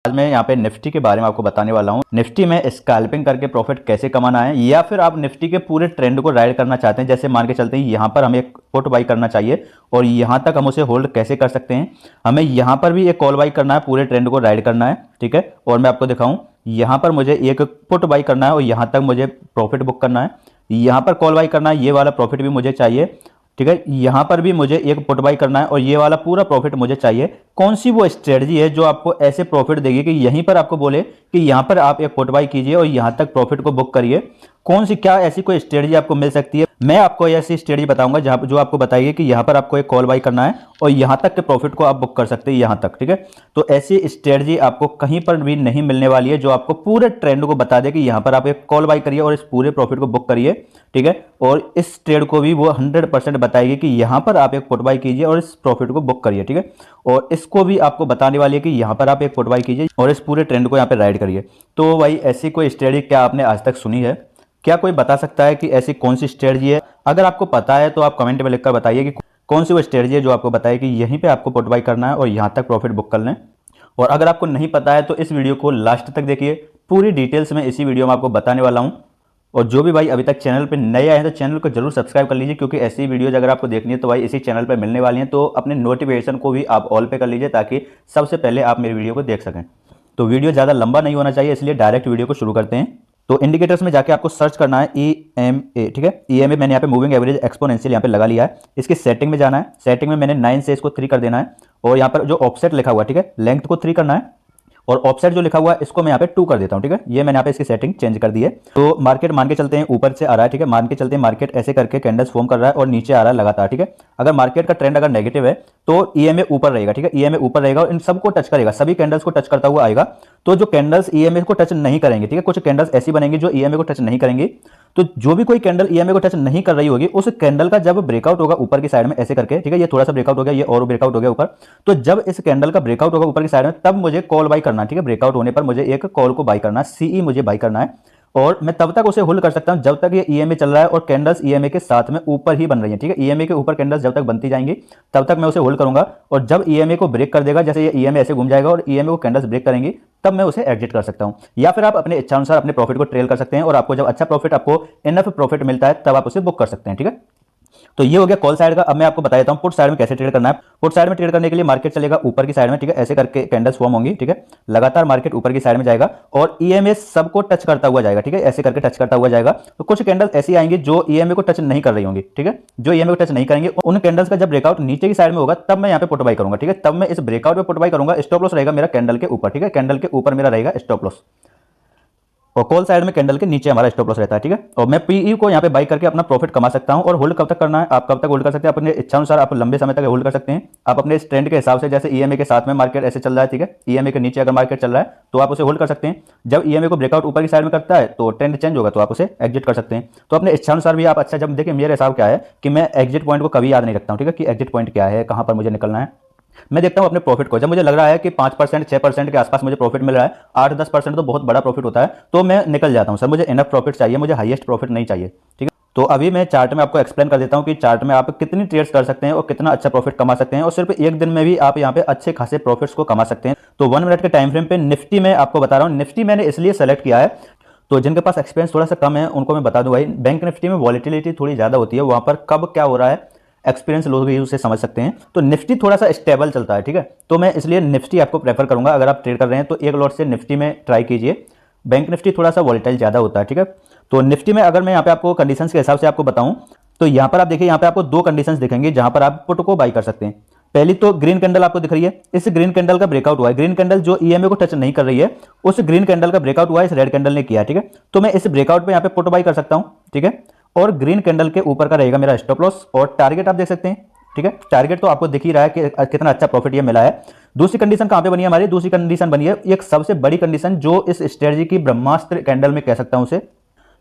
आज मैं यहाँ पे निफ्टी के बारे में आपको बताने वाला हूँ। निफ्टी में स्कैल्पिंग करके प्रॉफिट कैसे कमाना है, या फिर आप निफ्टी के पूरे ट्रेंड को राइड करना चाहते हैं। जैसे मान के चलते हैं यहाँ पर हमें एक पुट बाई करना चाहिए और यहाँ तक हम उसे होल्ड कैसे कर सकते हैं। हमें यहाँ पर भी एक कॉल बाई करना है, पूरे ट्रेंड को राइड करना है, ठीक है। और मैं आपको दिखाऊं, यहाँ पर मुझे एक पुट बाई करना है और यहाँ तक मुझे प्रॉफिट बुक करना है। यहाँ पर कॉल बाई करना है, ये वाला प्रॉफिट भी मुझे चाहिए, ठीक है। यहाँ पर भी मुझे एक पुट बाई करना है और ये वाला पूरा प्रॉफिट मुझे चाहिए। कौन सी वो स्ट्रेटजी है जो आपको ऐसे प्रॉफिट देगी कि यहीं पर आपको बोले कि यहाँ पर आप एक पुट बाई कीजिए और यहाँ तक प्रॉफिट को बुक करिए। कौन सी, क्या ऐसी कोई स्ट्रेटजी आपको मिल सकती है? मैं आपको ऐसी स्ट्रेटजी बताऊंगा जहां जो आपको बताइए कि यहाँ पर आपको एक कॉल बाई करना है और यहाँ तक के प्रॉफिट को आप बुक कर सकते हैं, यहाँ तक, ठीक है। तो ऐसी स्ट्रेटजी आपको कहीं पर भी नहीं मिलने वाली है जो आपको पूरे ट्रेंड को बता दे कि यहाँ पर आप एक कॉल बाई करिए और इस पूरे प्रॉफिट को बुक करिए, ठीक है। और इस ट्रेड को भी वो 100% बताएगी कि यहाँ पर आप एक पुट बाई कीजिए और इस प्रॉफिट को बुक करिए, ठीक है। और इसको भी आपको बताने वाली है कि यहाँ पर आप एक पुट बाई कीजिए और इस पूरे ट्रेंड को यहाँ पे राइड करिए। तो भाई ऐसी कोई स्ट्रेटजी क्या आपने आज तक सुनी है? क्या कोई बता सकता है कि ऐसी कौन सी स्ट्रेटजी है? अगर आपको पता है तो आप कमेंट में लिखकर बताइए कि कौन सी वो स्ट्रेटजी है जो आपको बताए कि यहीं पे आपको पुट बाई करना है और यहाँ तक प्रॉफिट बुक कर लें। और अगर आपको नहीं पता है तो इस वीडियो को लास्ट तक देखिए, पूरी डिटेल्स में इसी वीडियो में आपको बताने वाला हूँ। और जो भी भाई अभी तक चैनल पर नए आए हैं तो चैनल को जरूर सब्सक्राइब कर लीजिए, क्योंकि ऐसी वीडियोज अगर आपको देखनी है तो भाई इसी चैनल पर मिलने वाली हैं। तो अपने नोटिफिकेशन को भी आप ऑल पे कर लीजिए ताकि सबसे पहले आप मेरी वीडियो को देख सकें। तो वीडियो ज़्यादा लंबा नहीं होना चाहिए, इसलिए डायरेक्ट वीडियो को शुरू करते हैं। तो इंडिकेटर्स में जाके आपको सर्च करना है EMA, ठीक है। EMA मैंने यहाँ पे मूविंग एवरेज एक्सपोनेंशियल यहाँ पे लगा लिया है। इसकी सेटिंग में जाना है, सेटिंग में मैंने 9 से इसको 3 कर देना है और यहाँ पर जो ऑफसेट लिखा हुआ है, ठीक है, लेंथ को 3 करना है और ऑफसेट जो लिखा हुआ है इसको मैं यहाँ पे 2 कर देता हूँ, ठीक है। ये मैंने यहाँ पे इसकी सेटिंग चेंज कर दी है। तो मार्केट मान के चलते हैं ऊपर से आ रहा है, ठीक है। मान के चलते हैं मार्केट ऐसे करके कैंडल्स फॉर्म कर रहा है और नीचे आ रहा है लगातार, ठीक है। अगर मार्केट का ट्रेंड अगर नेगेटिव है तो EMA ऊपर रहेगा, ठीक है। EMA ऊपर रहेगा और इन सबको टच करेगा, सभी कैंडल्स को टच करता हुआ आएगा। तो जो कैंडल्स EMA को टच नहीं करेंगे, ठीक है, कुछ कैंडल्स ऐसी बनेंगी जो EMA को टच नहीं करेंगी। तो जो भी कोई कैंडल EMA को टच नहीं कर रही होगी उस कैंडल का जब ब्रेकआउट होगा ऊपर की साइड में ऐसे करके, ठीक है, ये थोड़ा सा ब्रेकआउट हो गया, ये और ब्रेकआउट हो गया ऊपर। तो जब इस कैंडल का ब्रेकआउट होगा ऊपर की साइड में तब मुझे कॉल बाई करना है, ठीक है। ब्रेकआउट होने पर मुझे एक कॉल को बाई करना है, CE मुझे बाई करना है और मैं तब तक उसे होल्ड कर सकता हूं जब तक ये EMA चल रहा है और कैंडल्स EMA के साथ में ऊपर ही बन रही है, ठीक है। EMA के ऊपर कैंडल्स जब तक बनती जाएंगी तब तक मैं उसे होल्ड करूंगा और जब EMA को ब्रेक कर देगा, जैसे ये EMA ऐसे घूम जाएगा और EMA को कैंडल्स ब्रेक करेंगी, तब मैं उसे एग्जिट कर सकता हूं। या फिर आप अपने इच्छानुसार अपने प्रॉफिट को ट्रेल कर सकते हैं और आपको जब अच्छा प्रॉफिट, आपको इनफ प्रॉफिट मिलता है तब आप उसे बुक कर सकते हैं, ठीक है। तो ये हो गया कॉल साइड का। अब मैं आपको बता देता हूं पुट साइड में कैसे ट्रेड करना है। पुट साइड में ट्रेड करने के लिए मार्केट चलेगा ऊपर की साइड में, ठीक है, ऐसे करके कैंडल्स फॉर्म होंगी, ठीक है। लगातार मार्केट ऊपर की साइड में जाएगा और EMA सबको टच करता हुआ जाएगा, ठीक है, ऐसे करके टच करता हुआ जाएगा। तो कुछ कैंडल्स ऐसी आएंगी जो EMA को टच नहीं कर रही होंगी, ठीक है, जो EMA को टच नहीं करेंगे। उन कैंडल्स का जब ब्रेकआउट नीचे की साइड में होगा तब मैं यहाँ पे पुट बाई करूंगा, ठीक है। तब मैं इस ब्रेकआउट पे पुट बाई करूंगा। स्टॉप लॉस रहेगा मेरा कैंडल के ऊपर, ठीक है, कैंडल के ऊपर मेरा रहेगा स्टॉप लॉस और कॉल साइड में कैंडल के नीचे हमारा स्टॉप लॉस रहता है, ठीक है। और मैं PE को यहाँ पे बाई करके अपना प्रॉफिट कमा सकता हूँ। और होल्ड कब तक करना है, आप कब तक होल्ड कर सकते हैं अपने इच्छा अनुसार, आप लंबे समय तक होल्ड कर सकते हैं। आप अपने इस ट्रेंड के हिसाब से, जैसे EMA के साथ में मार्केट ऐसे चल रहा है, ठीक है, EMA के नीचे अगर मार्केट चल रहा है तो आप उसे होल्ड कर सकते हैं। जब EMA को ब्रेकआउट ऊपर की साइड में करता है तो ट्रेंड चेंज होगा तो आप उसे एग्जिट कर सकते हैं। तो अपने इच्छानुसार भी आप, अच्छा, जब देखिए मेरे हिसाब क्या है कि मैं एग्जिट पॉइंट को कभी याद नहीं रखता हूँ, ठीक है, कि एग्जिट पॉइंट क्या है, कहाँ पर मुझे निकलना है। मैं देखता हूं अपने प्रॉफिट को, जब मुझे लग रहा है कि 5% 6% के आसपास मुझे प्रॉफिट मिल रहा है, 8-10% तो बहुत बड़ा प्रॉफिट होता है, तो मैं निकल जाता हूं। सर मुझे इनफ प्रॉफिट चाहिए, मुझे हाईएस्ट प्रॉफिट नहीं चाहिए, ठीक है। तो अभी मैं चार्ट में आपको एक्सप्लेन कर देता हूं कि चार्ट में आप कितनी ट्रेड्स कर सकते हैं और कितना अच्छा प्रॉफिट कमा सकते हैं और सिर्फ एक दिन में भी आप यहां पे अच्छे खासे प्रॉफिट्स को कमा सकते हैं। तो 1 मिनट के टाइम फ्रेम पे निफ्टी में आपको बता रहा हूं। निफ्टी मैंने इसलिए सेलेक्ट किया है, तो जिनके पास एक्सपीरियंस थोड़ा सा कम है उनको मैं बता दूं भाई, बैंक निफ्टी में वॉलेटिलिटी थोड़ी ज्यादा होती है, वहां पर कब क्या हो रहा है एक्सपीरियंस लोग भी उसे समझ सकते हैं। तो निफ्टी थोड़ा सा स्टेबल चलता है, ठीक है। तो मैं इसलिए निफ्टी आपको प्रेफर करूंगा। अगर आप ट्रेड कर रहे हैं तो एक लॉट से निफ्टी में ट्राई कीजिए। बैंक निफ्टी थोड़ा सा वॉलेटाइल ज्यादा होता है, ठीक है। तो निफ्टी में अगर मैं यहाँ पे आपको कंडीशंस के हिसाब से आपको बताऊं तो यहाँ पर आप देखिए, यहाँ पे आपको 2 कंडीशंस दिखेंगे जहां पर आप पुट को बाई कर सकते हैं। पहली तो ग्रीन कैंडल आपको दिख रही है, इस ग्रीन कैंडल का ब्रेकआउट हुआ है। ग्रीन कैंडल जो EMA को टच नहीं कर रही है उस ग्रीन कैंडल का ब्रेकआउट हुआ है, इस रेड कैंडल ने किया, ठीक है। तो मैं इस ब्रेकआउट पे यहाँ पे पुट बाई कर सकता हूं, ठीक है। और ग्रीन कैंडल के ऊपर का रहेगा मेरा स्टॉप लॉस और टारगेट आप देख सकते हैं, ठीक है। टारगेट तो आपको दिख ही रहा है कि कितना अच्छा प्रॉफिट ये मिला है। दूसरी कंडीशन कहां पे बनी है हमारी? दूसरी कंडीशन बनी है एक सबसे बड़ी कंडीशन जो इस स्ट्रेटजी की ब्रह्मास्त्र कैंडल में कह सकता हूं उसे।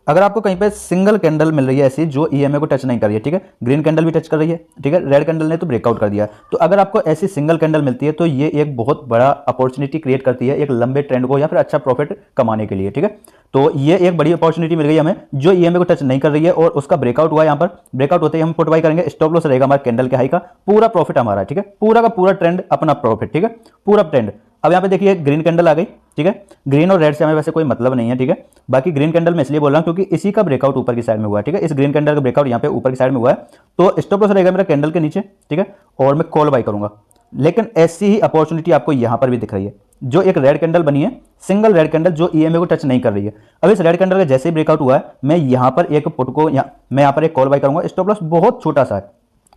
अगर आपको कहीं पे सिंगल कैंडल मिल रही है ऐसी जो EMA को टच नहीं कर रही है, ठीक है, ग्रीन कैंडल भी टच कर रही है, ठीक है, रेड कैंडल ने तो ब्रेकआउट कर दिया, तो अगर आपको ऐसी सिंगल कैंडल मिलती है तो ये एक बहुत बड़ा अपॉर्चुनिटी क्रिएट करती है एक लंबे ट्रेंड को या फिर अच्छा प्रॉफिट कमाने के लिए, ठीक है। तो ये एक बड़ी अपॉर्चुनिटी मिल गई हमें जो EMA को टच नहीं कर रही है और उसका ब्रेकआउट हुआ। यहाँ पर ब्रेकआउट होते ही हम पुट बाई करेंगे, स्टॉप लॉस रहेगा हमारा कैंडल के हाई का, पूरा प्रॉफिट हमारा, ठीक है, पूरा का पूरा ट्रेंड अपना प्रॉफिट, ठीक है, पूरा ट्रेंड। अब यहाँ पे देखिए ग्रीन कैंडल आ गई, ठीक है। ग्रीन और रेड से हमें वैसे कोई मतलब नहीं है, ठीक है। बाकी ग्रीन कैंडल मैं इसलिए बोल रहा हूँ क्योंकि इसी का ब्रेकआउट ऊपर की साइड में हुआ है, ठीक है। इस ग्रीन कैंडल का ब्रेकआउट यहाँ पे ऊपर की साइड में हुआ है, तो स्टॉप लॉस रहेगा मेरा कैंडल के नीचे, ठीक है, और मैं कॉल बाई करूंगा। लेकिन ऐसी ही अपॉर्चुनिटी आपको यहां पर भी दिख रही है, जो एक रेड कैंडल बनी है, सिंगल रेड कैंडल जो ईएमए को टच नहीं कर रही है। अब इस रेड कैंडल का जैसे ही ब्रेकआउट हुआ है, मैं यहां पर एक पुट को मैं यहां पर एक कॉल बाई करूंगा। स्टॉप लॉस बहुत छोटा सा है,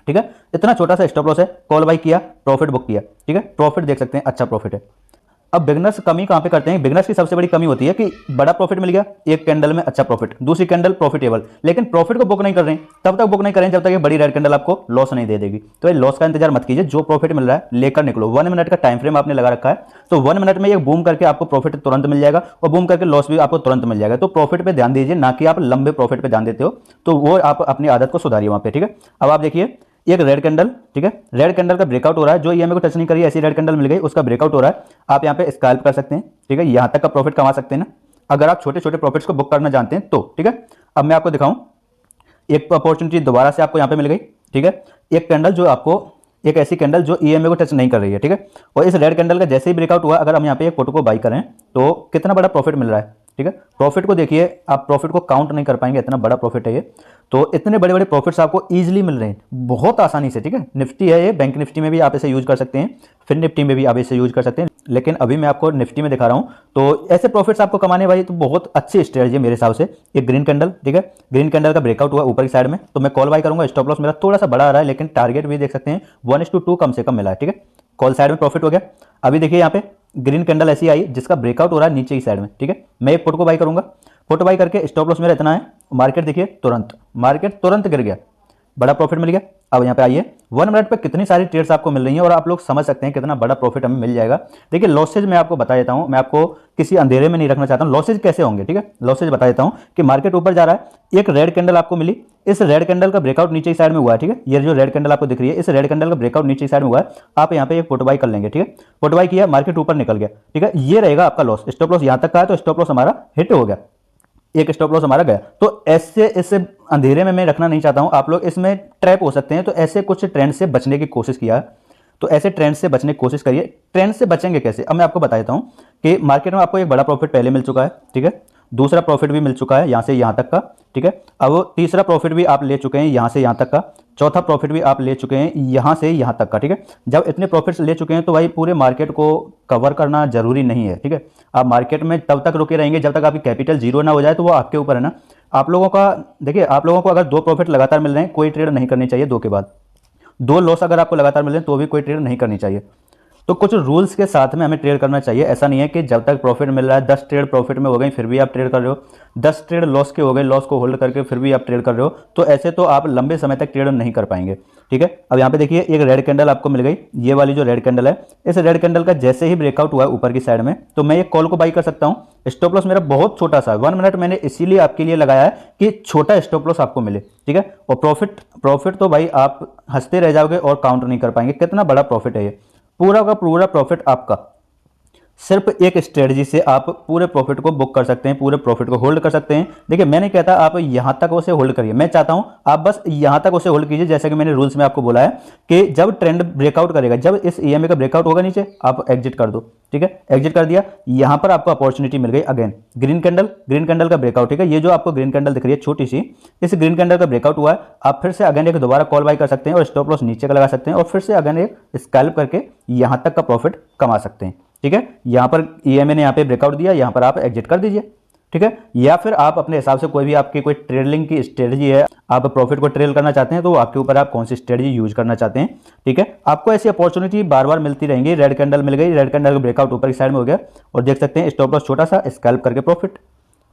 ठीक है, इतना छोटा सा स्टॉप लॉस है। कॉल बाई किया, प्रॉफिट बुक किया, ठीक है। प्रॉफिट देख सकते हैं, अच्छा प्रॉफिट है। अब बिगनर्स कमी कहां पे करते हैं? बिगनर्स की सबसे बड़ी कमी होती है कि बड़ा प्रॉफिट मिल गया, एक कैंडल में अच्छा प्रॉफिट, दूसरी कैंडल प्रॉफिटेबल, लेकिन प्रॉफिट को बुक नहीं कर रहे हैं। तब तक बुक नहीं करें जब तक ये बड़ी रेड कैंडल आपको लॉस नहीं दे देगी। तो ये लॉस का इंतजार मत कीजिए, जो प्रॉफिट मिल रहा है लेकर निकलो। 1 मिनट का टाइम फ्रेम आपने लगा रखा है, तो 1 मिनट में ये बूम करके आपको प्रॉफिट तुरंत मिल जाएगा और बूम करके लॉस भी आपको तुरंत मिल जाएगा। तो प्रॉफिट पे ध्यान दीजिए, ना कि आप लंबे प्रॉफिट पे ध्यान देते हो। तो वो आप अपनी आदत को सुधारिए वहां पे, ठीक है। अब आप देखिए एक रेड कैंडल, ठीक है, रेड कैंडल का ब्रेकआउट हो रहा है, जो ईएमए को टच नहीं करी, ऐसी रेड कैंडल मिल गई, उसका ब्रेकआउट हो रहा है। आप यहाँ पे स्कैल्प कर सकते हैं, ठीक है, यहां तक का प्रॉफिट कमा सकते हैं ना, अगर आप छोटे छोटे प्रॉफिट्स को बुक करना जानते हैं तो, ठीक है। अब मैं आपको दिखाऊं, एक अपॉर्चुनिटी दोबारा से आपको यहाँ पे मिल गई, ठीक है। एक कैंडल जो आपको, एक ऐसी कैंडल जो ईएमए को टच नहीं कर रही है, ठीक है, और इस रेड कैंडल का जैसे ही ब्रेकआउट हुआ, अगर हम यहाँ पे एक पुट को बाई करें तो कितना बड़ा प्रॉफिट मिल रहा है, ठीक है। प्रॉफिट को देखिए, आप प्रॉफिट को काउंट नहीं कर पाएंगे, इतना बड़ा प्रॉफिट है ये। तो इतने बड़े बड़े प्रॉफिट्स आपको इजीली मिल रहे हैं, बहुत आसानी से, ठीक है। निफ्टी है ये, बैंक निफ्टी में भी आप इसे यूज कर सकते हैं, फिर निफ्टी में भी आप इसे यूज कर सकते हैं, लेकिन अभी मैं आपको निफ्टी में दिखा रहा हूं। तो ऐसे प्रॉफिट्स आपको कमाने भाई तो बहुत अच्छी स्ट्रेटजी है मेरे हिसाब से। एक ग्रीन कैंडल, ठीक है, ग्रीन कैंडल का ब्रेकआउट हुआ ऊपर की साइड में, तो मैं कॉल बाई करूंगा। स्टॉप लॉस मेरा थोड़ा सा बड़ा आ रहा है, लेकिन टारगेट भी देख सकते हैं 1:2 कम से कम मिला है, ठीक है। कॉल साइड में प्रॉफिट हो गया। अभी देखिए यहाँ पे ग्रीन कैंडल ऐसी आई जिसका ब्रेकआउट हो रहा है नीचे की साइड में, ठीक है। मैं एक पुट को बाई करूंगा, पुट बाई करके स्टॉप लॉस मेरा इतना है, मार्केट देखिए मार्केट तुरंत गिर गया, बड़ा प्रॉफिट मिल गया। अब यहाँ पे आइए, 1 मिनट पे कितनी सारी ट्रेड्स आपको मिल रही हैं और आप लोग समझ सकते हैं कितना बड़ा प्रॉफिट हमें मिल जाएगा। देखिए लॉसेज मैं आपको बता देता हूँ, मैं आपको किसी अंधेरे में नहीं रखना चाहता हूँ। लॉसेज कैसे होंगे, ठीक है, लॉसेज बता देता हूँ कि मार्केट ऊपर जा रहा है, एक रेड कैंडल आपको मिली, इस रेड कैंडल का ब्रेकआउट नीचे की साइड में हुआ है, ठीक है। ये जो रेड कैंडल आपको दिख रही है, इस रेड कैंडल का ब्रेकआउट नीचे की साइड में हुआ है। आप यहाँ पे एक पुट बाई कर लेंगे, ठीक है। पुट बाई किया, मार्केट ऊपर निकल गया, ठीक है, ये रहेगा आपका लॉस। स्टॉप लॉस यहाँ तक का है, तो स्टॉप लॉस हमारा हिट हो गया, एक स्टॉप लॉस हमारा गया। तो ऐसे इसे अंधेरे में मैं रखना नहीं चाहता हूं, आप लोग इसमें ट्रैप हो सकते हैं। तो ऐसे कुछ ट्रेंड से बचने की कोशिश किया, तो ऐसे ट्रेंड से बचने की कोशिश करिए। ट्रेंड से बचेंगे कैसे, अब मैं आपको बता देता हूं कि मार्केट में आपको एक बड़ा प्रॉफिट पहले मिल चुका है, ठीक है, दूसरा प्रॉफिट भी मिल चुका है यहां से यहां तक का, ठीक है। अब तीसरा प्रॉफिट भी आप ले चुके हैं यहां से यहां तक का, चौथा प्रॉफिट भी आप ले चुके हैं यहां से यहां तक का, ठीक है। जब इतने प्रॉफिट्स ले चुके हैं तो भाई पूरे मार्केट को कवर करना जरूरी नहीं है, ठीक है। आप मार्केट में तब तक रुके रहेंगे जब तक आपकी कैपिटल जीरो ना हो जाए, तो वो आपके ऊपर है ना। आप लोगों का देखिए, आप लोगों को अगर 2 प्रॉफिट लगातार मिल रहे हैं, कोई ट्रेड नहीं करनी चाहिए 2 के बाद। 2 लॉस अगर आपको लगातार मिल रहे हैं तो भी कोई ट्रेड नहीं करनी चाहिए। तो कुछ रूल्स के साथ में हमें ट्रेड करना चाहिए। ऐसा नहीं है कि जब तक प्रॉफिट मिल रहा है, 10 ट्रेड प्रॉफिट में हो गई फिर भी आप ट्रेड कर रहे हो, 10 ट्रेड लॉस के हो गए, लॉस को होल्ड करके फिर भी आप ट्रेड कर रहे हो, तो ऐसे तो आप लंबे समय तक ट्रेड नहीं कर पाएंगे, ठीक है। अब यहाँ पे देखिए एक रेड कैंडल आपको मिल गई, ये वाली जो रेड कैंडल है, इस रेड कैंडल का जैसे ही ब्रेकआउट हुआ है ऊपर की साइड में, तो मैं एक कॉल को बाई कर सकता हूँ। स्टॉप लॉस मेरा बहुत छोटा सा 1 मिनट मैंने इसीलिए आपके लिए लगाया है कि छोटा स्टॉप लॉस आपको मिले, ठीक है। और प्रॉफिट तो भाई आप हंसते रह जाओगे और काउंट नहीं कर पाएंगे, कितना बड़ा प्रॉफिट है ये। पूरा का पूरा प्रॉफिट आपका, सिर्फ एक स्ट्रेटजी से आप पूरे प्रॉफिट को बुक कर सकते हैं, पूरे प्रॉफिट को होल्ड कर सकते हैं। देखिए मैं नहीं कहता आप यहां तक उसे होल्ड करिए, मैं चाहता हूं आप बस यहां तक उसे होल्ड कीजिए। जैसे कि मैंने रूल्स में आपको बोला है कि जब ट्रेंड ब्रेकआउट करेगा, जब इस ईएमए का ब्रेकआउट होगा नीचे, आप एग्जिट कर दो, ठीक है। एग्जिट कर दिया, यहां पर आपको अपॉर्चुनिटी मिल गई अगेन, ग्रीन कैंडल का ब्रेकआउट, ठीक है। ये जो आपको ग्रीन कैंडल दिख रही है छोटी सी, इस ग्रीन कैंडल का ब्रेकआउट हुआ है, आप फिर से अगेन एक दोबारा कॉल बाई कर सकते हैं और स्टॉप लॉस नीचे का लगा सकते हैं और फिर से अगेन एक स्कैल्प करके यहां तक का प्रॉफिट कमा सकते हैं, ठीक है। यहां पर ईएमए ने यहां पे ब्रेकआउट दिया, यहां पर आप एग्जिट कर दीजिए, ठीक है। या फिर आप अपने हिसाब से कोई भी आपकी कोई ट्रेडिंग की स्ट्रेटजी है, आप प्रॉफिट को ट्रेल करना चाहते हैं, तो आपके ऊपर आप कौन सी स्ट्रेटजी यूज करना चाहते हैं, ठीक है। आपको ऐसी अपॉर्चुनिटी बार बार मिलती रहेंगी। रेड कैंडल मिल गई, रेड कैंडल का ब्रेकआउट ऊपर की साइड में हो गया और देख सकते हैं स्टॉप लॉस छोटा सा, स्कैल्प करके प्रॉफिट,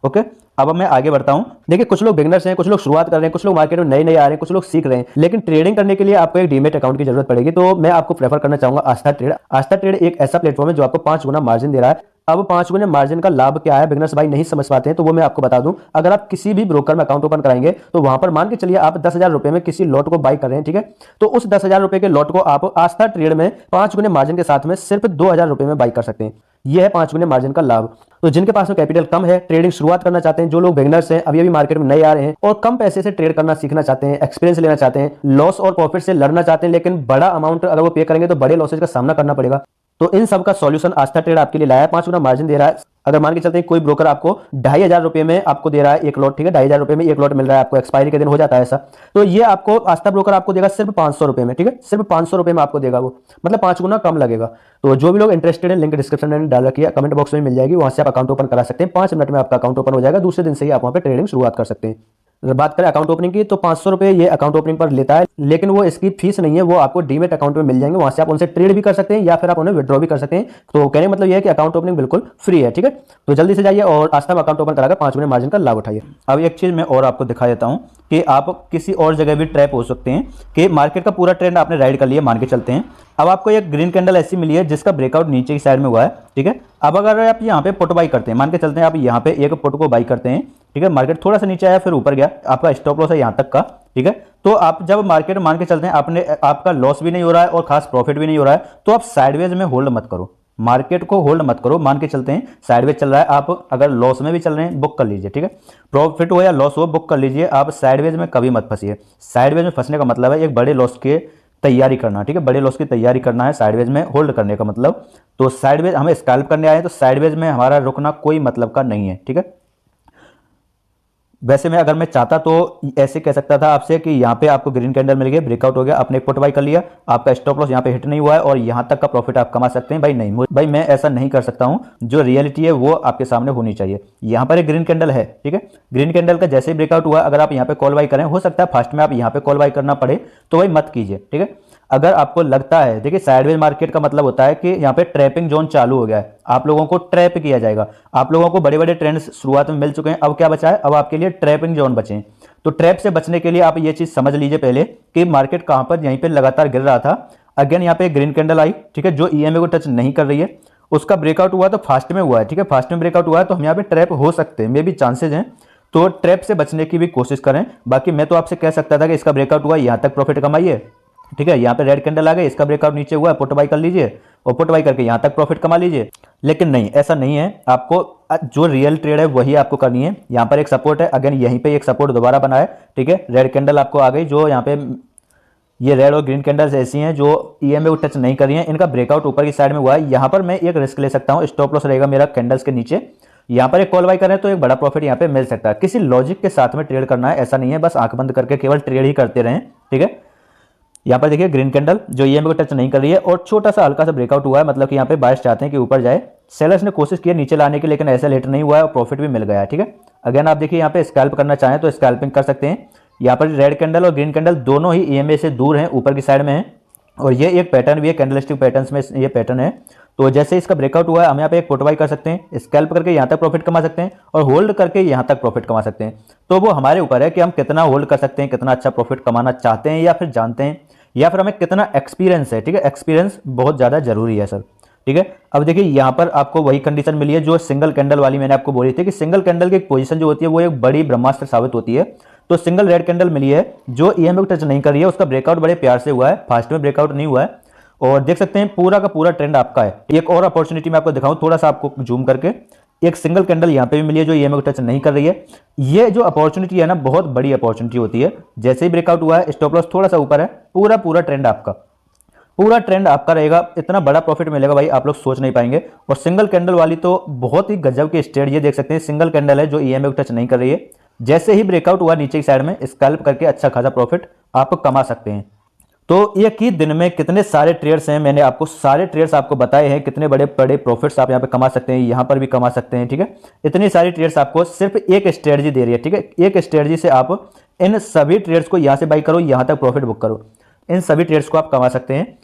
ओके। अब मैं आगे बढ़ता हूं। देखिए कुछ लोग बिगिनर्स हैं, कुछ लोग शुरुआत कर रहे हैं, कुछ लोग मार्केट में नए नए आ रहे हैं, कुछ लोग सीख रहे हैं, लेकिन ट्रेडिंग करने के लिए आपको एक डीमेट अकाउंट की जरूरत पड़ेगी। तो मैं आपको प्रेफर करना चाहूंगा आस्था ट्रेड। आस्था ट्रेड एक ऐसा प्लेटफॉर्म है जो आपको 5 गुना मार्जिन दे रहा है। अब 5 गुना मार्जिन का लाभ क्या है, बिगिनर्स भाई नहीं समझ पाते हैं, तो वो मैं आपको बता दूं। अगर आप किसी भी ब्रोकर में अकाउंट ओपन कराएंगे तो वहां पर मान के चलिए आप 10,000 रुपए में किसी लॉट को बाई कर रहे हैं, ठीक है। तो उस 10,000 रुपए के लॉट को आप आस्था ट्रेड में 5 गुने मार्जिन के साथ में सिर्फ 2,000 रुपए में बाई कर सकते हैं। यह है 5 गुने मार्जिन का लाभ। तो जिनके पास में कैपिटल कम है, ट्रेडिंग शुरुआत करना चाहते हैं, जो लोग बिगिनर्स हैं, अभी मार्केट में नए आ रहे हैं और कम पैसे से ट्रेड करना सीखना चाहते हैं, एक्सपीरियंस लेना चाहते हैं, लॉस और प्रॉफिट से लड़ना चाहते हैं, लेकिन बड़ा अमाउंट अगर वो पे करेंगे तो बड़े लॉसेज का सामना करना पड़ेगा, तो इन सब का सॉल्यूशन आस्था ट्रेड आपके लिए लाया है। 5 गुना मार्जिन दे रहा है। अगर मान के चलते हैं कोई ब्रोकर आपको 2,500 रुपए में आपको दे रहा है एक लॉट, ठीक है, 2,500 रुपए में एक लॉट मिल रहा है आपको, एक्सपायरी के दिन हो जाता है ऐसा, तो ये आपको आस्था ब्रोकर आपको देगा सिर्फ 500 रुपए में, ठीक है, सिर्फ 500 रुपए में आपको देगा वो, मतलब 5 गुना कम लगेगा। तो जो भी लोग इंटरेस्टेड है, लिंक डिस्क्रिप्शन में डाल रखी है, कमेंट बॉक्स में मिल जाएगी, वहां से आप अकाउंट ओपन करा सकते हैं। 5 मिनट में आपका अकाउंट ओपन हो जाएगा, दूसरे दिन से ही आप वहां पे ट्रेडिंग शुरुआत कर सकते हैं। अगर बात करें अकाउंट ओपनिंग की, तो 500 रुपए ये अकाउंट ओपनिंग पर लेता है, लेकिन वो इसकी फीस नहीं है, वो आपको डीमेट अकाउंट में मिल जाएंगे, वहां से आप उनसे ट्रेड भी कर सकते हैं या फिर आप उन्हें विड्रॉ भी कर सकते हैं। तो कहने का मतलब ये है कि अकाउंट ओपनिंग बिल्कुल फ्री है, ठीक है। तो जल्दी से जाइए और आस्था में अकाउंट ओपन कराकर 5 गुना मार्जिन का लाभ उठाइए। अब एक चीज मैं और आपको दिखा देता हूं कि आप किसी और जगह भी ट्रैप हो सकते हैं कि मार्केट का पूरा ट्रेंड आपने राइड कर लिया, मान के चलते हैं। अब आपको एक ग्रीन कैंडल ऐसी मिली है जिसका ब्रेकआउट नीचे की साइड में हुआ है, ठीक है। अब अगर आप यहाँ पे पुट बाई करते हैं, मान के चलते हैं आप यहाँ पे एक पुट को बाई करते हैं, ठीक है, मार्केट थोड़ा सा नीचे आया फिर ऊपर गया, आपका स्टॉप लॉस है यहाँ तक का, ठीक है। तो आप जब मार्केट मान के चलते हैं आपने आपका लॉस भी नहीं हो रहा है और खास प्रॉफिट भी नहीं हो रहा है, तो आप साइडवेज में होल्ड मत करो, मार्केट को होल्ड मत करो। मान के चलते हैं साइडवेज चल रहा है, आप अगर लॉस में भी चल रहे हैं बुक कर लीजिए, ठीक है, प्रॉफिट हो या लॉस हो बुक कर लीजिए। आप साइडवेज में कभी मत फंसिए। साइडवेज में फंसने का मतलब है एक बड़े लॉस के तैयारी करना, ठीक है, बड़े लॉस की तैयारी करना है साइडवेज में होल्ड करने का मतलब। तो साइडवेज हमें स्कैल्प करने आए तो साइडवेज में हमारा रुकना कोई मतलब का नहीं है, ठीक है। वैसे मैं अगर मैं चाहता तो ऐसे कह सकता था आपसे कि यहाँ पे आपको ग्रीन कैंडल मिल गया, ब्रेकआउट हो गया, आपने पुट बाई कर लिया, आपका स्टॉप लॉस यहाँ पे हिट नहीं हुआ है और यहाँ तक का प्रॉफिट आप कमा सकते हैं। भाई नहीं, भाई मैं ऐसा नहीं कर सकता हूँ, जो रियलिटी है वो आपके सामने होनी चाहिए। यहाँ पर एक ग्रीन कैंडल है, ठीक है, ग्रीन कैंडल का जैसे ही ब्रेकआउट हुआ, अगर आप यहाँ पे कॉल बाई करें, हो सकता है फास्ट में आप यहाँ पे कॉल बाई करना पड़े, तो भाई मत कीजिए, ठीक है। अगर आपको लगता है, देखिए साइडवेज मार्केट का मतलब होता है कि यहाँ पे ट्रैपिंग जोन चालू हो गया है, आप लोगों को ट्रैप किया जाएगा। आप लोगों को बड़े बड़े ट्रेंड्स शुरुआत में मिल चुके हैं, अब क्या बचा है, अब आपके लिए ट्रैपिंग जोन बचे हैं। तो ट्रैप से बचने के लिए आप ये चीज समझ लीजिए पहले कि मार्केट कहां पर यहीं पे लगातार गिर रहा था। अगेन यहाँ पे ग्रीन कैंडल आई, ठीक है, जो ईएमए को टच नहीं कर रही है, उसका ब्रेकआउट हुआ तो फास्ट में हुआ है, ठीक है, फास्ट में ब्रेकआउट हुआ है, तो हम यहाँ पे ट्रैप हो सकते हैं, मे भी चांसेज हैं। तो ट्रैप से बचने की भी कोशिश करें। बाकी मैं तो आपसे कह सकता था कि इसका ब्रेकआउट हुआ, यहाँ तक प्रॉफिट कमाइए, ठीक है, यहाँ पे रेड कैंडल आ गई, इसका ब्रेकआउट नीचे हुआ है, पुट बाई कर लीजिए और पुट बाई करके यहाँ तक प्रॉफिट कमा लीजिए। लेकिन नहीं, ऐसा नहीं है। आपको जो रियल ट्रेड है वही आपको करनी है। यहाँ पर एक सपोर्ट है, अगेन यहीं पे एक सपोर्ट दोबारा बना है, ठीक है, रेड कैंडल आपको आ गई, जो यहाँ पे ये रेड और ग्रीन कैंडल्स ऐसी हैं जो ईएमए को टच नहीं कर रही हैं, इनका ब्रेकआउट ऊपर की साइड में हुआ है। यहाँ पर मैं एक रिस्क ले सकता हूँ, स्टॉप लॉस रहेगा मेरा कैंडल्स के नीचे, यहाँ पर एक कॉल बाई करें तो एक बड़ा प्रॉफिट यहाँ पे मिल सकता है। किसी लॉजिक के साथ में ट्रेड करना है, ऐसा नहीं है बस आंख बंद करके केवल ट्रेड ही करते रहें, ठीक है। यहाँ पर देखिए ग्रीन कैंडल जो ईएमए को टच नहीं कर रही है और छोटा सा हल्का सा ब्रेकआउट हुआ है, मतलब कि यहाँ पे बायर्स चाहते हैं कि ऊपर जाए। सेलर्स ने कोशिश की नीचे लाने की, लेकिन ऐसा लेट नहीं हुआ है और प्रॉफिट भी मिल गया है, ठीक है। अगेन आप देखिए यहाँ पे स्कैल्प करना चाहें तो स्कैल्पिंग कर सकते हैं। यहाँ पर रेड कैंडल और ग्रीन कैंडल दोनों ही ईएमए से दूर हैं, ऊपर की साइड में है और ये एक पैटर्न भी है, कैंडलस्टिक पैटर्न्स में ये पैटर्न है। तो जैसे इसका ब्रेकआउट हुआ है, हम यहाँ पे एक पुट बाई कर सकते हैं, स्कैल्प करके यहाँ तक प्रॉफिट कमा सकते हैं और होल्ड करके यहाँ तक प्रॉफिट कमा सकते हैं। तो वो हमारे ऊपर है कि हम कितना होल्ड कर सकते हैं, कितना अच्छा प्रॉफिट कमाना चाहते हैं या फिर जानते हैं, या फिर हमें कितना एक्सपीरियंस है, ठीक है, एक्सपीरियंस बहुत ज़्यादा जरूरी है सर, ठीक है। अब देखिए यहाँ पर आपको वही कंडीशन मिली है जो सिंगल कैंडल वाली मैंने आपको बोली थी कि सिंगल कैंडल की एक पोजीशन जो होती है वो एक बड़ी ब्रह्मास्त्र साबित होती है। तो सिंगल रेड कैंडल मिली है जो ईएमए को टच नहीं कर रही है, उसका ब्रेकआउट बड़े प्यार से हुआ है, फास्ट में ब्रेकआउट नहीं हुआ है और देख सकते हैं पूरा का पूरा ट्रेंड आपका है। एक और अपॉर्चुनिटी मैं आपको दिखाऊं थोड़ा सा आपको जूम करके, एक सिंगल कैंडल यहाँ पे भी मिली है जो ईएमए को टच नहीं कर रही है। ये जो अपॉर्चुनिटी है ना, बहुत बड़ी अपॉर्चुनिटी होती है। जैसे ही ब्रेकआउट हुआ है, स्टॉप लॉस थोड़ा सा ऊपर है, पूरा ट्रेंड आपका रहेगा। इतना बड़ा प्रॉफिट मिलेगा भाई आप लोग सोच नहीं पाएंगे। और सिंगल कैंडल वाली तो बहुत ही गजब की स्ट्रेट, ये देख सकते हैं सिंगल कैंडल है जो ईएमए को टच नहीं कर रही है। जैसे ही ब्रेकआउट हुआ नीचे की साइड में स्कैल्प करके अच्छा खासा प्रॉफिट आप कमा सकते हैं। तो एक ही दिन में कितने सारे ट्रेड्स हैं, मैंने आपको सारे ट्रेड्स आपको बताए हैं, कितने बड़े बड़े प्रॉफिट्स आप यहाँ पे कमा सकते हैं, यहाँ पर भी कमा सकते हैं, ठीक है। इतनी सारी ट्रेड्स आपको सिर्फ एक स्ट्रेटजी दे रही है, ठीक है। एक स्ट्रेटजी से आप इन सभी ट्रेड्स को यहाँ से बाई करो, यहाँ तक प्रॉफिट बुक करो, इन सभी ट्रेड्स को आप कमा सकते हैं।